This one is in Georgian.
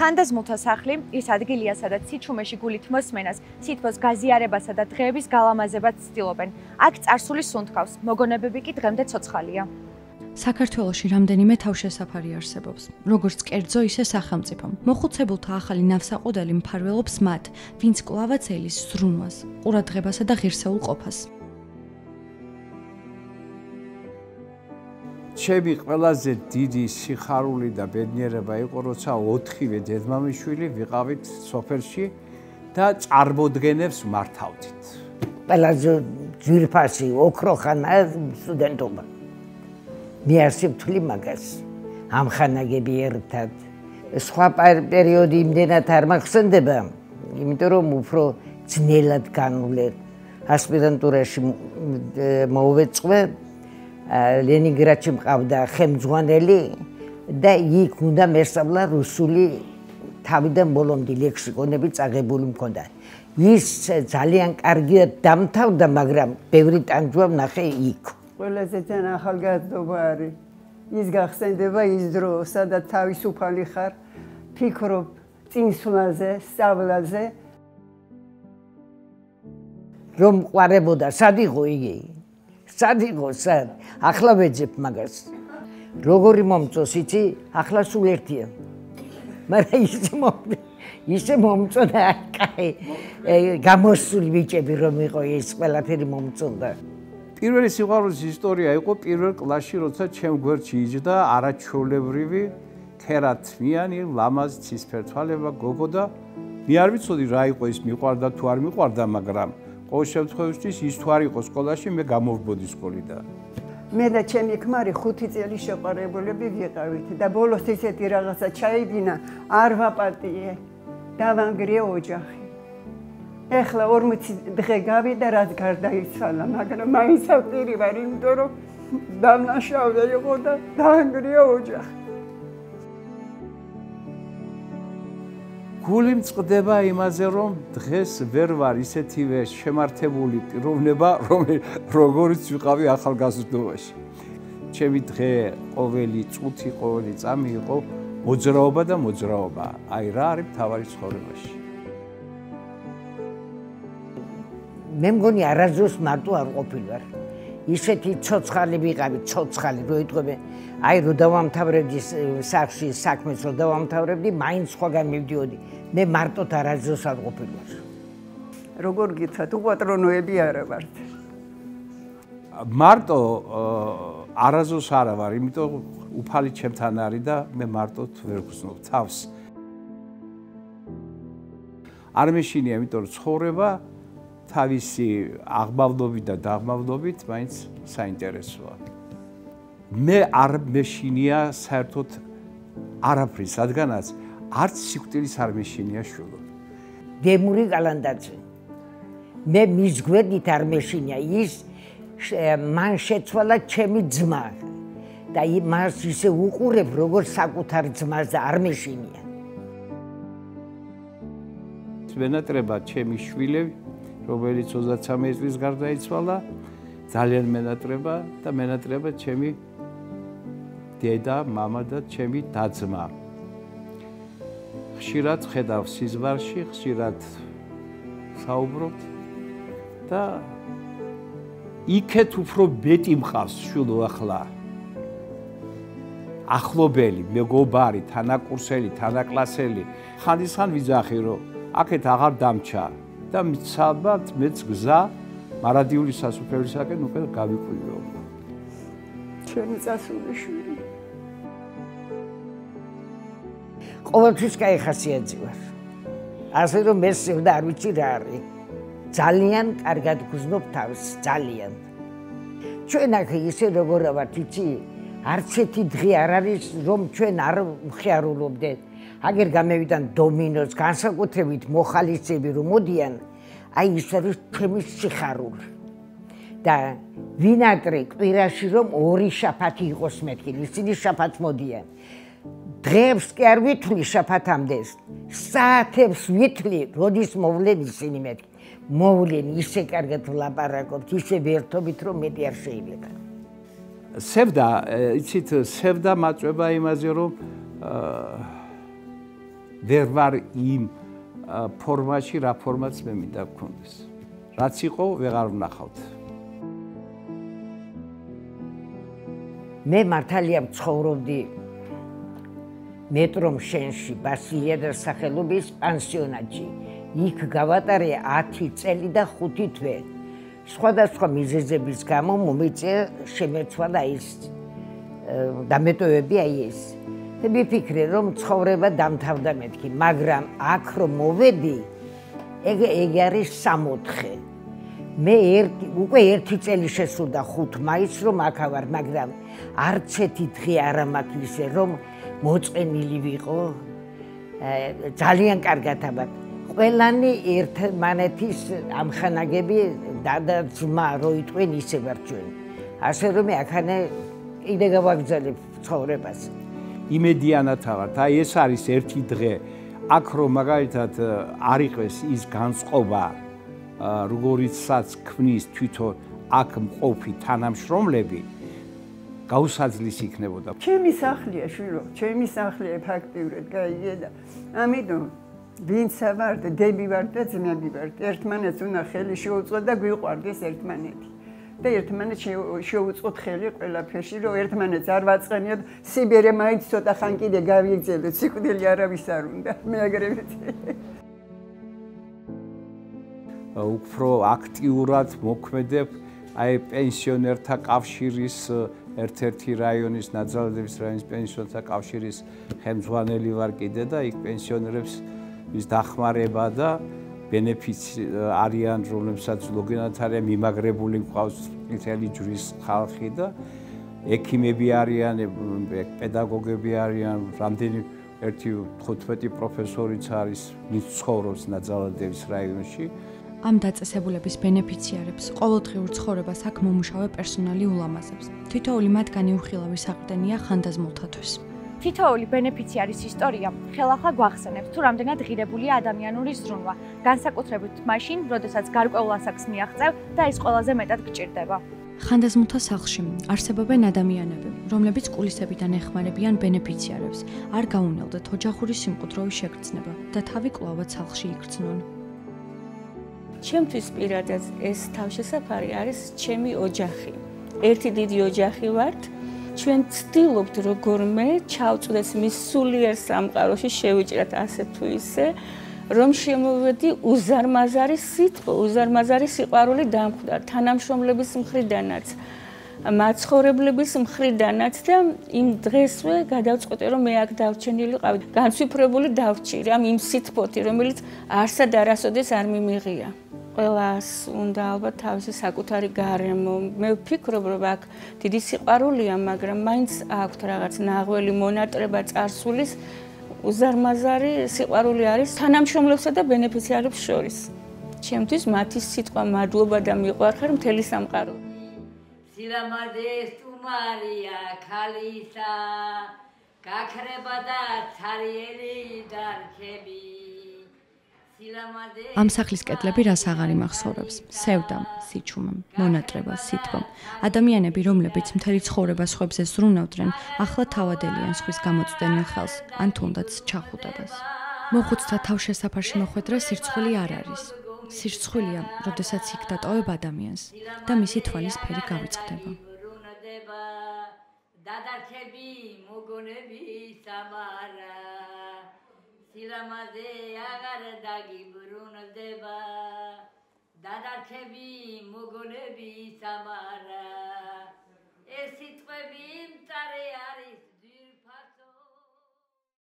ხანდაზმულთა სახლი ის ადგილია, სადაც სიჩუმეში გულით მოსმენას, სითბოს გაზიარებასა და დღეების გალამაზებას ცდილობენ. აქ წარსული სუნთქავს, მოგონებები კი დღემდე ცოცხალია. საქართველოში რამდენიმე თავშესაფარი არსებობს, როგორც კერძო, ისე სახელმწიფო. მოხუცებულთა ახალი ნავსაყუდელი მფარველობს მათ, ვინც კვლავაც ელის ზრუნვას, ყურადღებასა და ღირსეულ ყოფას. ჩემი ყველაზე დიდი სიხარული და ბედნიერება იყო, როცა 4-ვე დედმამიშვილი ვიყავით სოფელში და წარმოდგენებს მართავდით. ყველაზე ძვირფასი ოქროხანა სტუდენტობა. მე არ სიფთვლი მაგას ამხანაგები ერთად. სხვა პერიოდი იმდენად არ მახსენდება, იმიტომ რომ უფრო ძნელად განვლე. ასპირანტურაში მოვეწყე, ლენინგრადში მყავდა ხელმძღვანელი და იქ უნდა მესწავლა რუსული თავიდან ბოლომდე ლექსიკონები წაღებული მქონდა. ის ძალიან კარგად დამთავრდა, მაგრამ ბევრი ტანჯვა ვნახე იქ. ყველაზე ძალიან ახალგაზრდობა არის. ის გახსენდება ის დრო, სადაც თავისუფალი ხარ, ფიქრობ წინსვლაზე, სწავლაზე. რომ ყვარებოდა, სად იყო იგი? სად იყო, სად? ახლა ვეძებ მაგას. როგორი მომწოს, იცი? ახლა სულ ერთია. მაგრამ ისე მომწონდა, კაი, გამოსული ბიჭები რომ იყო ის ყველაფერი მომწონდა. პირველი სიყვარულის ისტორია იყო პირველ კლასში, როცა ჩემ გვერდში იჯდა არაჩვეულებრივი ქერათმიანი, ლამაზი ცისფერთვალება გოგო და მე არ ვიცოდი რა იყო ის, მიყვარდა თუ არ მიყვარდა, მაგრამ ყოველ შემთხვევაში ის თუ არ იყო სკოლაში, მე გამოვბოდი სკოლიდან. მე და ჩემი ქმარი 5 წელი შეყვარებულები ვიყავით და ბოლოს ისეთი რაღაცა ჩაიდინა, არ ვაპატიე, დავანგრიე ოჯახი. ეხლა 40 დღე გავიდა, რაც გარდაიცვალა, მაგრამ მაინც ავტირი ვარ, იმიტომ რომ დამნაშავე იყო და დაანგრია ოჯახი. გული მწყდება იმაზე, რომ დღეს ვერ ვარ ისეთივე შემართებული პიროვნება, როგორიც ვიყავი ახალგაზრდობაში. ჩემი დღე, ყოველი წუთი, ყოველი წამი იყო მოძრაობა და მოძრაობა. აი რა არის მთავარი ცხოვრებაში. მე მგონი არასდროს მარტო არ ყოფილვარ. ისეთი ცოცხალი ვიყავი, ცოცხალი, რო იტყვები, აი რო დავამთავრებდი სახლში საქმეს, რო დავამთავრებდი, მაინც სხვაგან მივდიოდი. მე მარტოთ არასდროს არ ყოფილვარ. როგორ გიცათ, უპატრონოები არა ვართ. მარტო არასდროს არა ვარ, იმიტომ უფალი ჩემთან არის და მე მარტოთ ვერ გრძნობ თავს. არ მეშინია, იმიტომ რომ ცხოვრება თავისი აღმავლობით და დაღმავლობით მაინც საინტერესოა. მე არ მეშინია საერთოდ არაფრის, რადგანაც არც სიკვდილის არ მეშინია შულო. დემური კალანდაძე. მე მის გვერდით არ მეშინია, ის მან შეცვალა ჩემი ძმა და მას ისე უყურებ, როგორც საკუთარ ძმას და არ მეშინია. მენატრება ჩემი შვილები, რომელიც 33 წლის გარდაიცვალა, ძალიან მენატრება და მენატრება ჩემი დედა, მამა და ჩემი და-ძმა. ხშირად ხედავ სიზმარში, ხშირად საუბრობთ და იქეთ უფრო მეტი მყავს შვილო ახლა. ახლობელი, მეგობარი, თანაკურსელი, თანაკლასელი. ხანდისხან ვიძახი, რომ აქეთ აღარ დამჩა. და მიცალბათ მეც გზა მარადიული სასუფევლისაკენ უკვე გავიკვირვო. ჩემი წასული შვილი. ყოველთვის კაი ხასიათი ვარ. ასე რომ მე სევდა არ ვიცი რა არის. ძალიან კარგად გრძნობ თავს, ძალიან. ჩვენ აქ ისე როგორ ვართ, იცი? არც ერთი დღე არ არის, რომ ჩვენ არ მხიარულობდეთ. აგერ გამევიდან დომინოს, განსაკუთრებით მოხალისეები რომ მოდიან, აი ის არის ჩემი სიხარული. და ვინატრე კვირაში რომ 2 შაბათი იყოს მეთქი, ისინი შაბათს მოდიან. დღეებს კი არ ვითვლი შაბათამდე, საათებს ვითვლი, როდის მოვლენ ისინი მეთქი. მოვლენ ისე კარგად ვლაპარაკობთ, ისე ვერთობით, რომ მეტი არ შეიძლება. სევდა, იცით, სევდა მაწვება იმაზე, რომ ვერ ვარ იმ ფორმაში, რა ფორმაც მე მინდა გქონდეს. რაც იყო, ვეღარ ვნახავთ. მე მართალია ცხოვრობდი მეტრომ შენში, ბასილიადას სახელობის პანსიონატში. იქ გავატარე 10 წელი და 5 თვე. სხვადასხვა მიზეზების გამო მომიწია შემეცვალა ის დამეტოვები ეს. და ვიფიქრე, რომ ცხოვრება დამთავრდა მეთქი, მაგრამ აქ რომ მოვედი, ეგ არის 64. მე უკვე 1 წელი შესულდა 5 მაისს რომ აქ ვარ, მაგრამ არც ერთი დღე არ მაქვს ისე რომ მოწყენილი ვიყო. ძალიან კარგად აბათ. ყველანი ერთმანეთის ამხანაგები და ძმა რო იტყვენ ისე ვარ ჩვენ. ასე რომ მე აქანე კიდე გავაგზავნებ ცხოვრებას. იმედიანად ვართ. აი ეს არის ერთი დღე. აქ რომ მაგალითად არ იყოს ის განწყობა, როგორიცაც ქმნის თვითონ აქ მყოფი თანამშრომლები, გაუსაძლის იქნებოდა. ჩემი სახლია შვილო, ჩემი სახლია ფაქტიურად გაიგე და ამიტომ ვინც ვარ და დები ვარ და ძმები ვართ. ერთმანეთს უნდა ხელი შეუწყოთ და გვიყვარდეს ერთმანეთი. და ერთმანეთს შეუწყოთ ხელი ყველაფერში, რომ ერთმანეთს არ ვაწყენიოთ, სიბერე მაინც ცოტა ხან კიდე გავიგზავნოთ, სიკვდილი არავის არ უნდა. მე აგრე ვიცი. უფრო აქტიურად მოქმედებ აი პენსიონერთა კავშირის ერთ-ერთი რაიონის ნაძალადების რაიონის პენსიონერთა კავშირის ხელმძღვანელი ვარ კიდე და იქ პენსიონერებს ის დახმარება და ბენეფიცი არიან, რომლებსაც ლოგინად არიან მიმაგრებული მყავს წითელი ჯვრის ხალხი და ექიმები არიან, პედაგოგები არიან, რამდენი 15 პროფესორიც არის, ვინც ცხოვრობს ნაძალადების რაიონში. ამ დაწესებულების ბენეფიციარებს ყოველდღიურ ცხოვრებას აქ მომუშავე პერსონალი ულამაზებს. თითოეული მათგანი უხილავი საყრდენია ხანდაზმულთათვის. თითოეული ბენეფიციარის ისტორია ხელახლა გვახსენებს, თუ რამდენად ღირებულია ადამიანური ზრუნვა, განსაკუთრებით მაშინ, როდესაც გარკვეულ ასაკს მიაღწევ და ეს ყველაზე მეტად გჭირდება. ხანდაზმულთა სახლში არსებობენ ადამიანები, რომლებიც კულისებიდან ეხმარებიან ბენეფიციარებს, არ გაუნელდეთ ოჯახური სიმყუდროვის შეგრძნება და თავი კვლავად სახლში იგრძნონ. ჩემთვის პირადად ეს თავშესაფარი არის ჩემი ოჯახი. ერთი დიდი ოჯახი ვართ. ჩვენ ვცდილობთ როგორმე ჩავწვდეთ მის სულიერ სამყაროში, შევიჭრათ ასე თუ ისე, რომ შემოვედი უზარმაზარი სითბო, უზარმაზარი სიყვარული დამხვდა თანამშრომლების მხრიდანაც, მაცხოვრებლების მხრიდანაც და იმ დღესვე გადავწყვეტე, რომ მე აქ დავჩენილი ვიყავი, განსვიფრებული დავჭირე ამ იმ სითბოთი, რომელიც არსად არასოდეს არ მიმიღია. ყველას უნდა ალბათ თავისი საკუთარი გარემო. მე ვფიქრობ, რომ აქ დიდი სიყვარულია, მაგრამ მაინც აქვთ რაღაც ნაღველი მონატრება წარსულის უზარმაზარი სიყვარული არის თანამშრომლებსა და ბენეფიციარებს შორის. ჩემთვის მათი სიტყვა მადლობა და მიყვარხარ მთელი სამყარო. სილამაზე სტუმარია ქალისა, გაქრება და ცარიელი დარქები. ამ სახლის კედლები რას აღარ იმახსოვრებს? სევდამ, სიჩუმემ, მონატრება, სითბომ. ადამიანები, რომლებიც მთელი ცხოვრება სხვებზე ზრუნავდნენ, ახლა თავადელიან სხვის გამოწვდენილ ხელს, ან თუნდაც ჩახუტებას. მოხუცთა თავშესაფარში მოხვედრა სირცხვილი არ არის. სირცხვილია, როდესაც იქ დატოვებ ადამიანს და მისი თვალის ფერი გავიწყდება. დადარქები მოგონები სამარა სილამაზე აღარ დაგიბრუნდება დადარქები მოგონები სამარა ეს სიტყვები